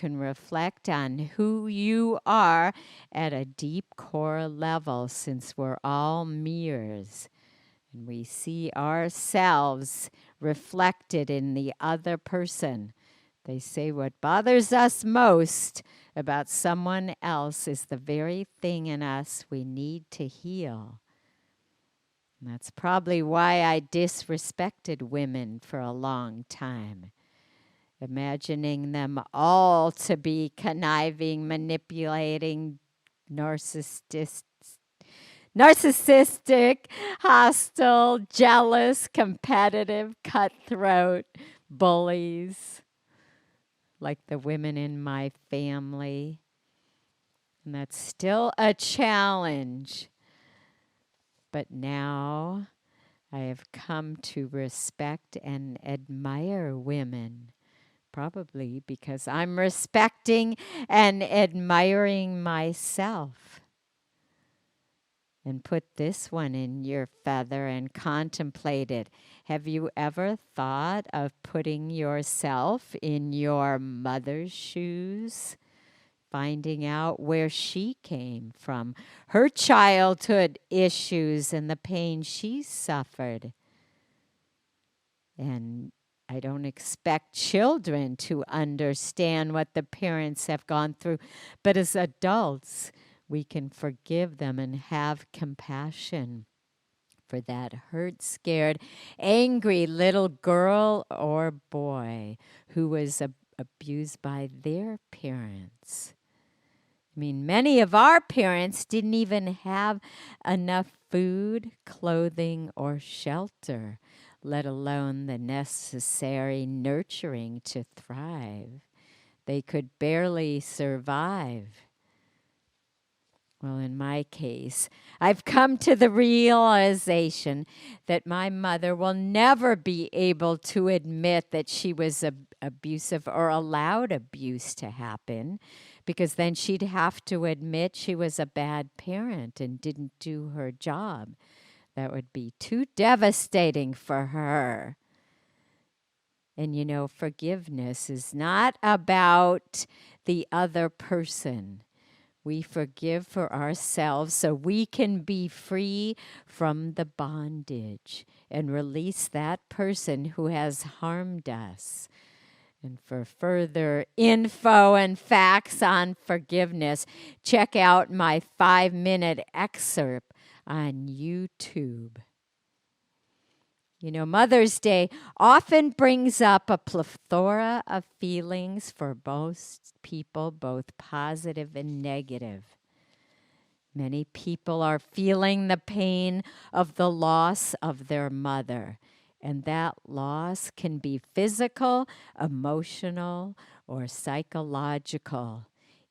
can reflect on who you are at a deep core level, since we're all mirrors and we see ourselves reflected in the other person. They say what bothers us most about someone else is the very thing in us we need to heal. And that's probably why I disrespected women for a long time, imagining them all to be conniving, manipulating, narcissistic, hostile, jealous, competitive, cutthroat, bullies, like the women in my family. And that's still a challenge. But now I have come to respect and admire women, probably because I'm respecting and admiring myself. And put this one in your feather and contemplate it. Have you ever thought of putting yourself in your mother's shoes? Finding out where she came from, her childhood issues and the pain she suffered. And I don't expect children to understand what the parents have gone through, but as adults, we can forgive them and have compassion for that hurt, scared, angry little girl or boy who was abused by their parents. I mean, many of our parents didn't even have enough food, clothing, or shelter, let alone the necessary nurturing to thrive. They could barely survive. Well, in my case, I've come to the realization that my mother will never be able to admit that she was abusive or allowed abuse to happen, because then she'd have to admit she was a bad parent and didn't do her job. That would be too devastating for her. And you know, forgiveness is not about the other person. We forgive for ourselves so we can be free from the bondage and release that person who has harmed us. And for further info and facts on forgiveness, check out my 5-minute excerpt on YouTube. You know, Mother's Day often brings up a plethora of feelings for most people, both positive and negative. Many people are feeling the pain of the loss of their mother, and that loss can be physical, emotional, or psychological.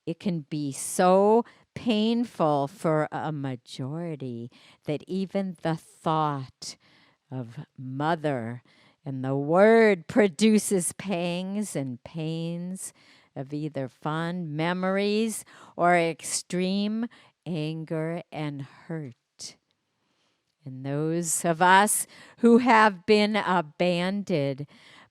It can be so painful for a majority that even the thought of mother and the word produces pangs and pains of either fond memories or extreme anger and hurt. And those of us who have been abandoned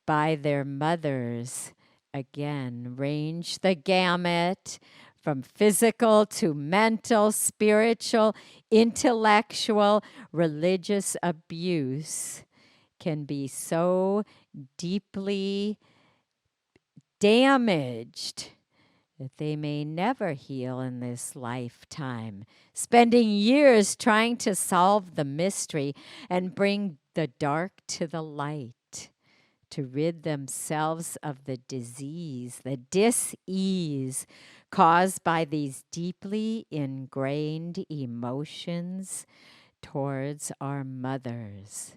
by their mothers, again, range the gamut from physical to mental, spiritual, intellectual, religious abuse can be so deeply damaged that they may never heal in this lifetime, spending years trying to solve the mystery and bring the dark to the light, to rid themselves of the disease, the dis-ease caused by these deeply ingrained emotions towards our mothers.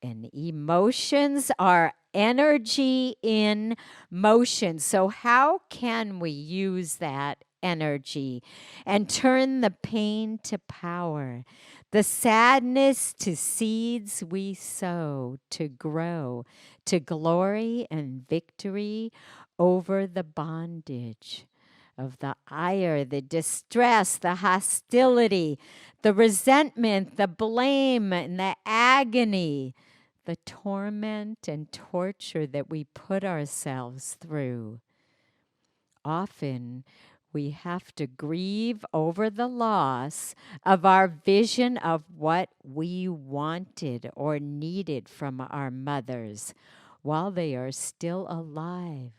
And emotions are energy in motion. So how can we use that energy and turn the pain to power, the sadness to seeds we sow to grow, to glory and victory over the bondage of the ire, the distress, the hostility, the resentment, the blame, and the agony, the torment and torture that we put ourselves through. often we have to grieve over the loss of our vision of what we wanted or needed from our mothers while they are still alive.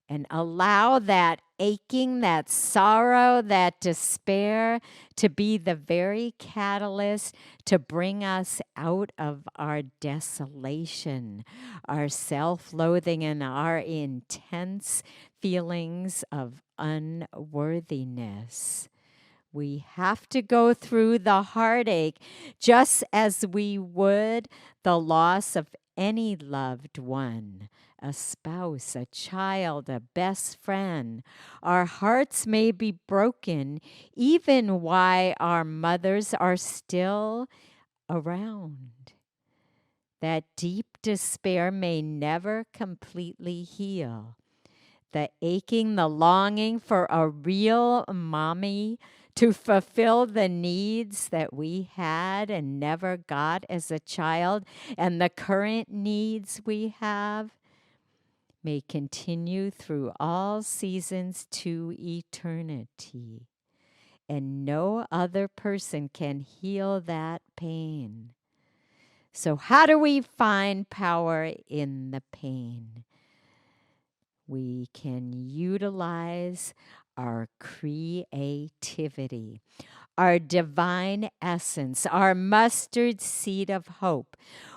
And allow that aching, that sorrow, that despair to be the very catalyst to bring us out of our desolation, our self loathing, and our intense feelings of unworthiness. We have to go through the heartache just as we would the loss of any loved one, a spouse, a child, a best friend. Our hearts may be broken even while our mothers are still around. That deep despair may never completely heal. The aching, the longing for a real mommy to fulfill the needs that we had and never got as a child, and the current needs we have may continue through all seasons to eternity. And no other person can heal that pain. So, how do we find power in the pain? We can utilize our creativity, our divine essence, our mustard seed of hope.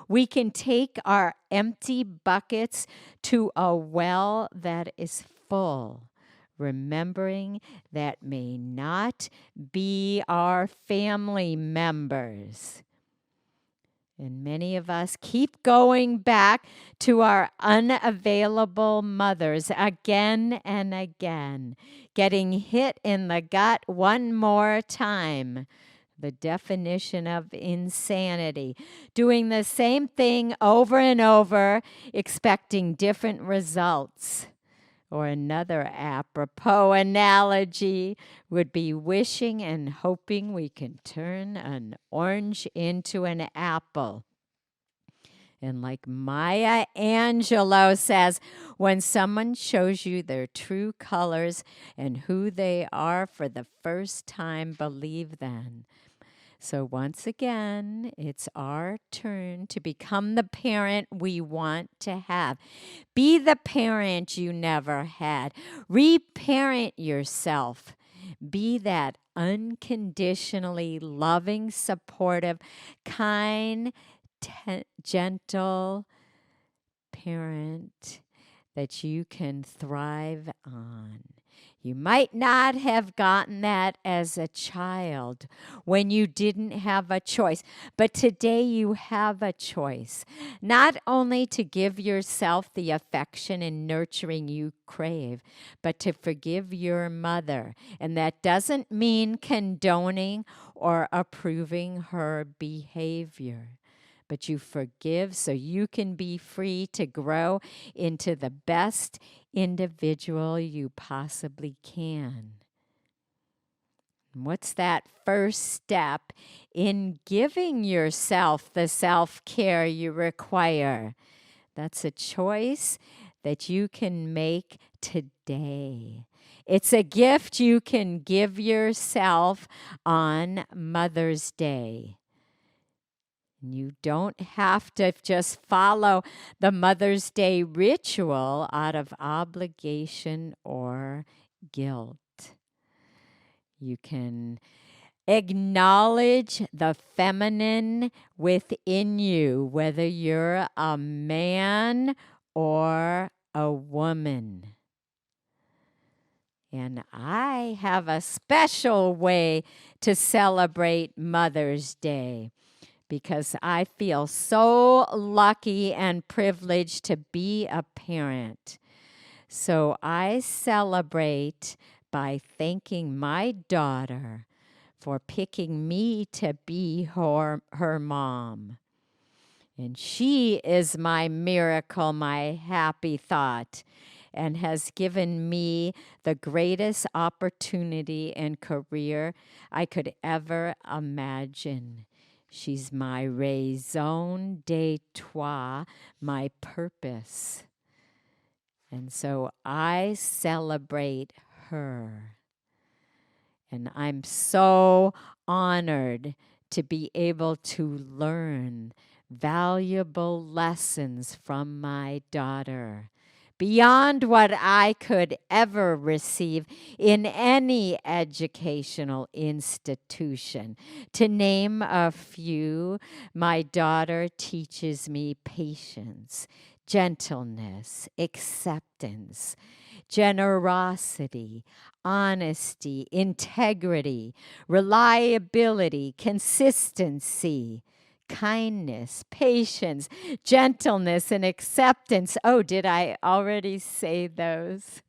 We can take our empty buckets to a well that is full, remembering that may not be our family members. And many of us keep going back to our unavailable mothers again and again, getting hit in the gut one more time. The definition of insanity. Doing the same thing over and over, expecting different results. Or another apropos analogy would be wishing and hoping we can turn an orange into an apple. And like Maya Angelou says, when someone shows you their true colors and who they are for the first time, believe them. So once again, it's our turn to become the parent we want to have. Be the parent you never had. Reparent yourself. Be that unconditionally loving, supportive, kind, gentle parent that you can thrive on. You might not have gotten that as a child when you didn't have a choice, but today you have a choice. Not only to give yourself the affection and nurturing you crave, but to forgive your mother. And that doesn't mean condoning or approving her behavior. But you forgive so you can be free to grow into the best individual you possibly can. What's that first step in giving yourself the self-care you require? That's a choice that you can make today. It's a gift you can give yourself on Mother's Day. You don't have to just follow the Mother's Day ritual out of obligation or guilt. You can acknowledge the feminine within you, whether you're a man or a woman. And I have a special way to celebrate Mother's Day, because I feel so lucky and privileged to be a parent. So I celebrate by thanking my daughter for picking me to be her mom. And she is my miracle, my happy thought, and has given me the greatest opportunity and career I could ever imagine. She's my raison d'etre, my purpose. And so I celebrate her. And I'm so honored to be able to learn valuable lessons from my daughter beyond what I could ever receive in any educational institution. To name a few, my daughter teaches me patience, gentleness, acceptance, generosity, honesty, integrity, reliability, consistency, kindness, patience, gentleness, and acceptance. Oh, did I already say those?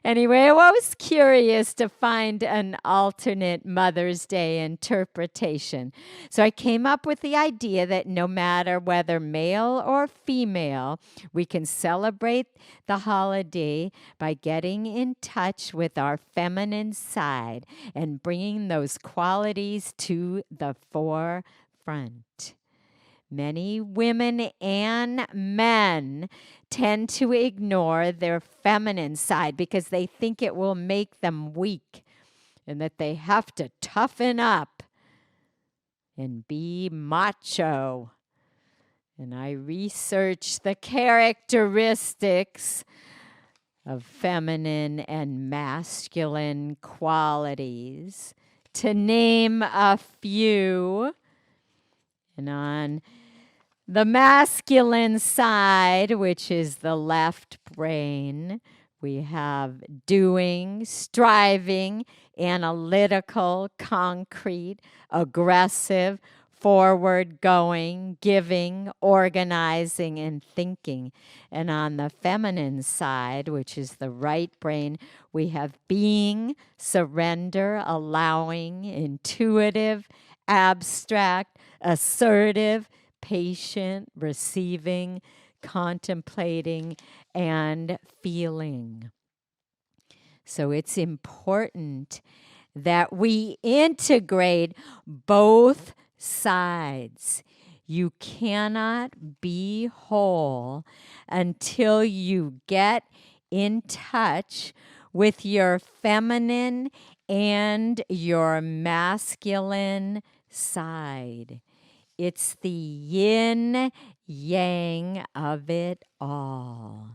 Anyway, I was curious to find an alternate Mother's Day interpretation. So I came up with the idea that no matter whether male or female, we can celebrate the holiday by getting in touch with our feminine side and bringing those qualities to the forefront. Many women and men tend to ignore their feminine side because they think it will make them weak and that they have to toughen up and be macho. And I researched the characteristics of feminine and masculine qualities. To name a few, and on the masculine side, which is the left brain, we have doing, striving, analytical, concrete, aggressive, forward going, giving, organizing, and thinking. And on the feminine side, which is the right brain, we have being, surrender, allowing, intuitive, abstract, assertive, patient, receiving, contemplating, and feeling. So it's important that we integrate both sides. You cannot be whole until you get in touch with your feminine and your masculine side. It's the yin yang of it all.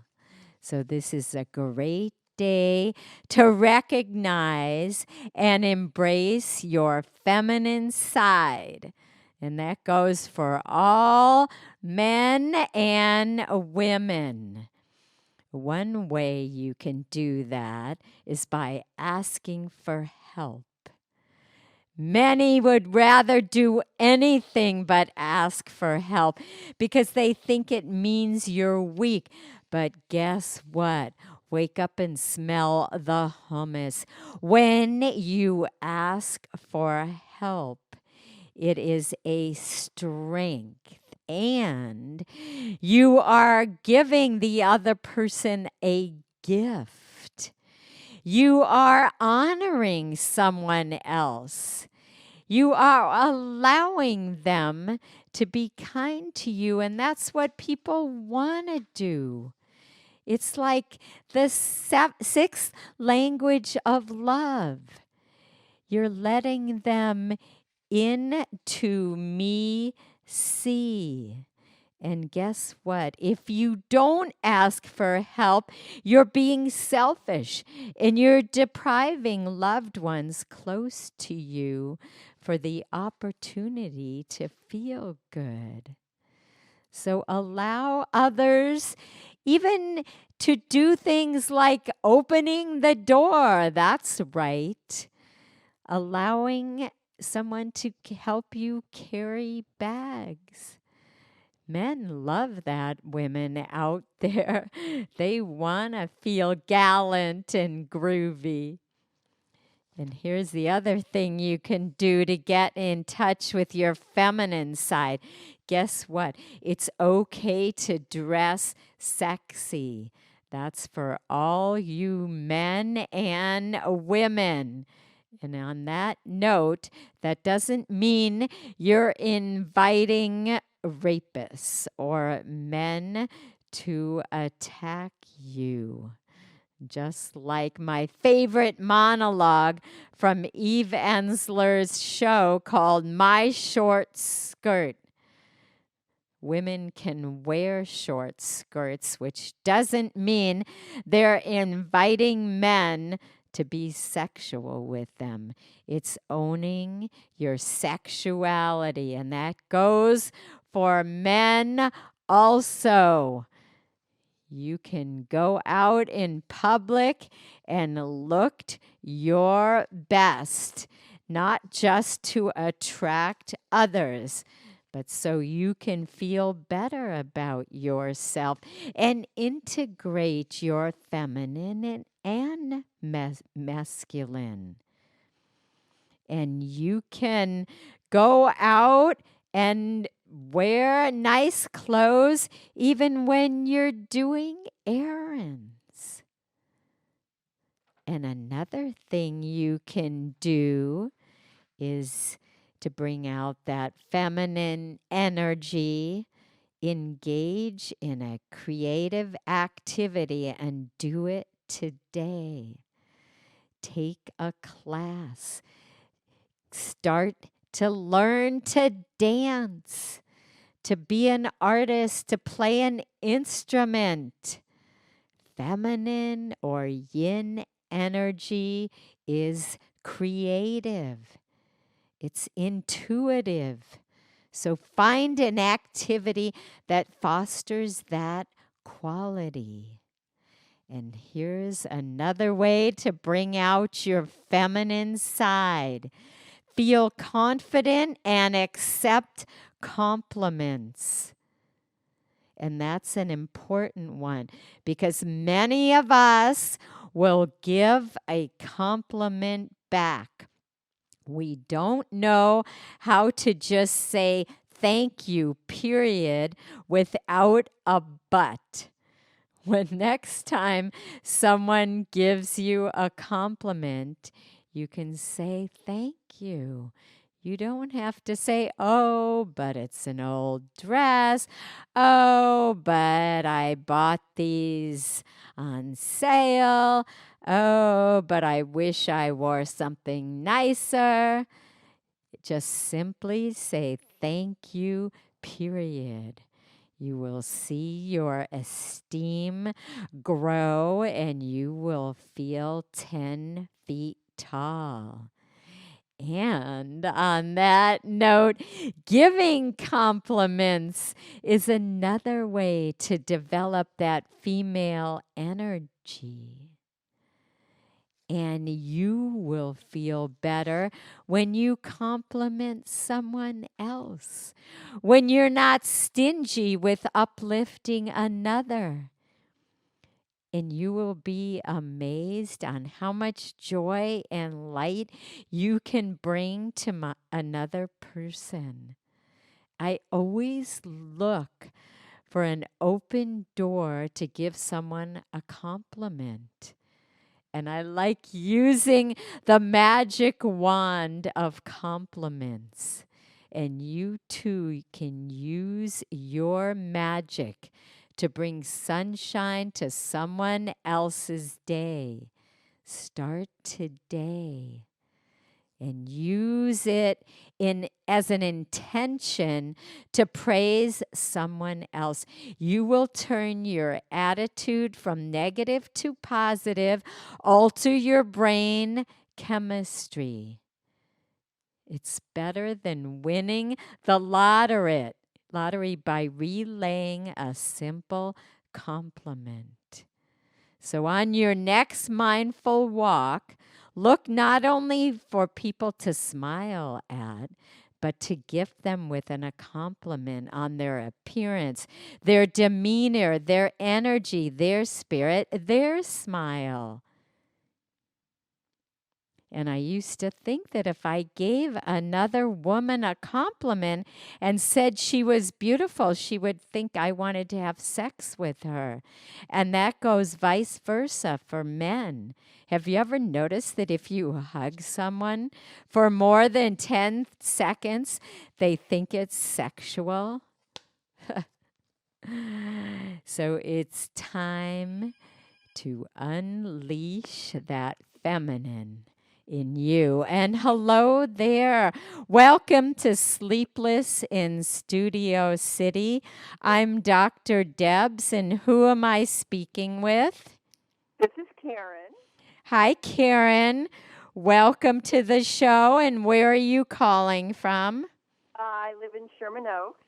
So this is a great day to recognize and embrace your feminine side. And that goes for all men and women. One way you can do that is by asking for help. Many would rather do anything but ask for help because they think it means you're weak. But guess what? Wake up and smell the hummus. When you ask for help, it is a strength. And you are giving the other person a gift. You are honoring someone else. You are allowing them to be kind to you, and that's what people want to do. It's like the sixth language of love. You're letting them into me see. And guess what? If you don't ask for help, you're being selfish and you're depriving loved ones close to you for the opportunity to feel good. So allow others even to do things like opening the door. That's right. Allowing someone to help you carry bags. Men love that, women out there. They want to feel gallant and groovy. And here's the other thing you can do to get in touch with your feminine side. Guess what? It's okay to dress sexy. That's for all you men and women. And on that note, that doesn't mean you're inviting rapists or men to attack you. Just like my favorite monologue from Eve Ensler's show called My Short Skirt. Women can wear short skirts, which doesn't mean they're inviting men to be sexual with them. It's owning your sexuality, and that goes for men also. You can go out in public and look your best, not just to attract others, but so you can feel better about yourself and integrate your feminine and masculine. And you can go out and wear nice clothes even when you're doing errands. And another thing you can do is to bring out that feminine energy. Engage in a creative activity and do it today. Take a class. Start to learn to dance, to be an artist, to play an instrument. Feminine or yin energy is creative. It's intuitive. So find an activity that fosters that quality. And here's another way to bring out your feminine side. Feel confident and accept compliments. And that's an important one because many of us will give a compliment back. We don't know how to just say thank you, period, without a but. When next time someone gives you a compliment, you can say thank you. You don't have to say, oh, but it's an old dress. Oh, but I bought these on sale. Oh, but I wish I wore something nicer. Just simply say thank you, period. You will see your esteem grow and you will feel 10 feet tall. And on that note, giving compliments is another way to develop that female energy. And you will feel better when you compliment someone else, when you're not stingy with uplifting another. And you will be amazed on how much joy and light you can bring to another person. I always look for an open door to give someone a compliment. And I like using the magic wand of compliments. And you too can use your magic to bring sunshine to someone else's day. Start today and use it as an intention to praise someone else. You will turn your attitude from negative to positive, alter your brain chemistry. It's better than winning the lottery by relaying a simple compliment. So on your next mindful walk, look not only for people to smile at, but to gift them with a compliment on their appearance, their demeanor, their energy, their spirit, their smile. And I used to think that if I gave another woman a compliment and said she was beautiful, she would think I wanted to have sex with her. And that goes vice versa for men. Have you ever noticed that if you hug someone for more than 10 seconds, they think it's sexual? So it's time to unleash that feminine in you. And hello there. Welcome to Sleepless in Studio City. I'm Dr. Debs, and who am I speaking with? This is Karen. Hi, Karen. Welcome to the show. And where are you calling from? I live in Sherman Oaks.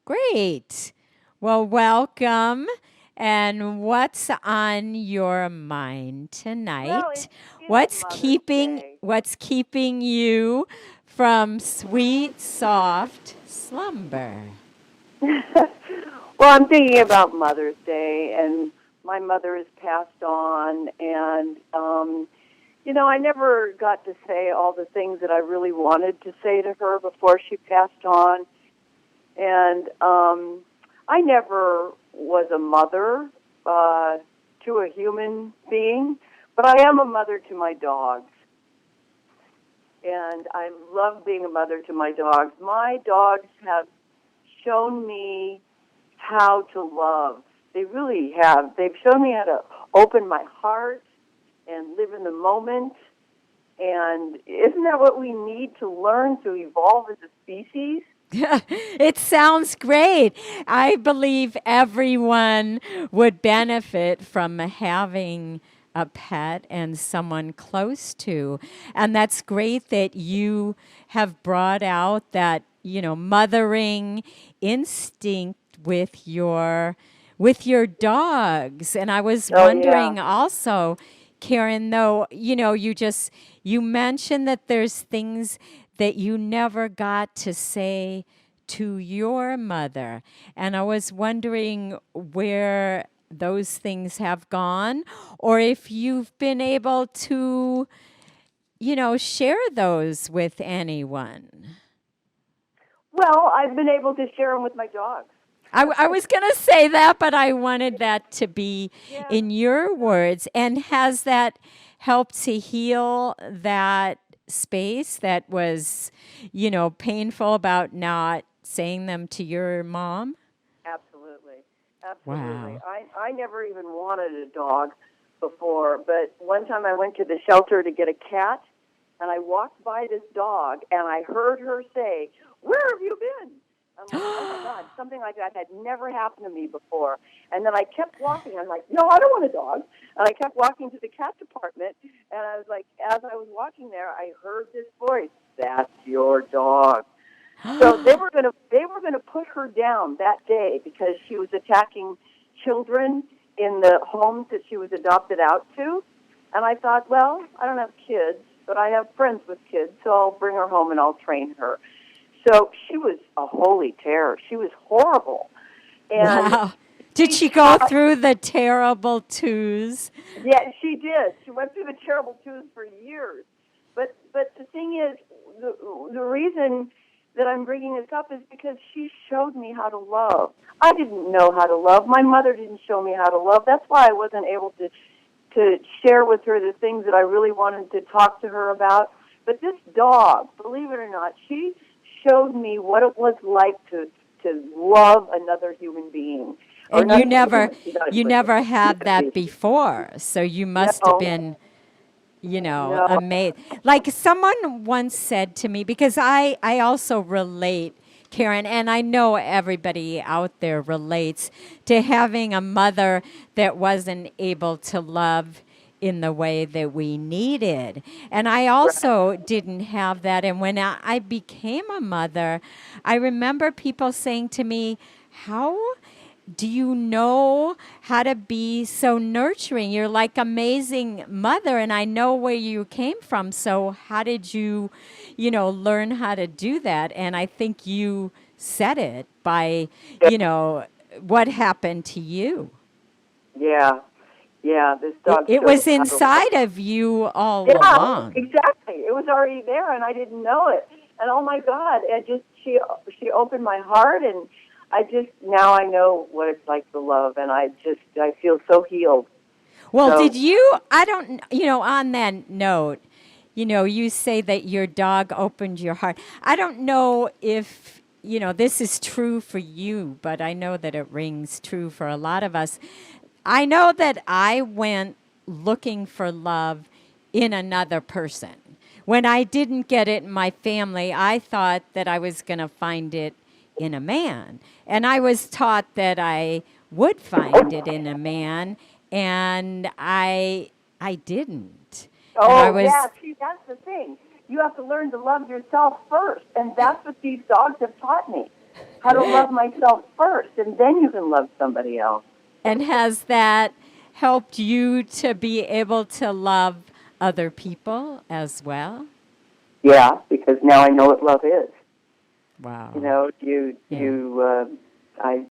Great. Well, welcome. And what's on your mind Well, tonight? it is Mother's Day. What's keeping you from sweet, soft slumber? Well, I'm thinking about Mother's Day, and my mother has passed on, and I never got to say all the things that I really wanted to say to her before she passed on, and I never was a mother to a human being, but I am a mother to my dogs. And I love being a mother to my dogs. My dogs have shown me how to love. They really have. They've shown me how to open my heart and live in the moment. And isn't that what we need to learn to evolve as a species? It sounds great. I believe everyone would benefit from having a pet and someone close to. And that's great that you have brought out that, mothering instinct with your dogs. And I was Oh, yeah. wondering also, Karen, though, you mentioned that there's things that you never got to say to your mother. And I was wondering where those things have gone, or if you've been able to, share those with anyone. Well, I've been able to share them with my dogs. I was going to say that, but I wanted that to be Yeah. in your words. And has that helped to heal that space that was, painful about not saying them to your mom? Absolutely. Absolutely. Wow. I never even wanted a dog before, but one time I went to the shelter to get a cat, and I walked by this dog, and I heard her say, "Where have you been?" I'm like, oh my God, something like that had never happened to me before. And then I kept walking. I'm like, no, I don't want a dog. And I kept walking to the cat department, and I was like, as I was walking there, I heard this voice, "That's your dog." So they were gonna put her down that day because she was attacking children in the homes that she was adopted out to. And I thought, well, I don't have kids, but I have friends with kids, so I'll bring her home and I'll train her. So she was a holy terror. She was horrible. And Wow. Did she she go taught, through the terrible twos? yeah, she did. She went through the terrible twos for years. But the thing is, the reason that I'm bringing this up is because she showed me how to love. I didn't know how to love. My mother didn't show me how to love. That's why I wasn't able to share with her the things that I really wanted to talk to her about. But this dog, believe it or not, she showed me what it was like to love another human being. Or And not human, not you human, never had human that being. before. So you must have No, been, no. amazed. Like someone once said to me, because I also relate, Karen, and I know everybody out there relates to having a mother that wasn't able to love in the way that we needed. And I Right. also didn't have that. And when I became a mother, I remember people saying to me, how do you know how to be so nurturing? You're like amazing mother, and I know where you came from. So how did you, learn how to do that? And I think you said it by, Yeah, what happened to you. yeah, yeah. This It, dog it showed me was how to love. inside of you all Yeah, along. exactly. It was already there, and I didn't know it. And oh my God, it just she opened my heart, and I just now I know what it's like to love, and I feel so healed. Well, So did you? I don't, on that note, you say that your dog opened your heart. I don't know if this is true for you, but I know that it rings true for a lot of us. I know that I went looking for love in another person. When I didn't get it in my family, I thought that I was going to find it in a man. And I was taught that I would find it in a man, and I didn't. And I Oh, yeah. was See, that's the thing. You have to learn to love yourself first. And that's what these dogs have taught me, how to love myself first. And then you can love somebody else. And has that helped you to be able to love other people as well? Yeah, because now I know what love is. You Wow. know, Yeah. I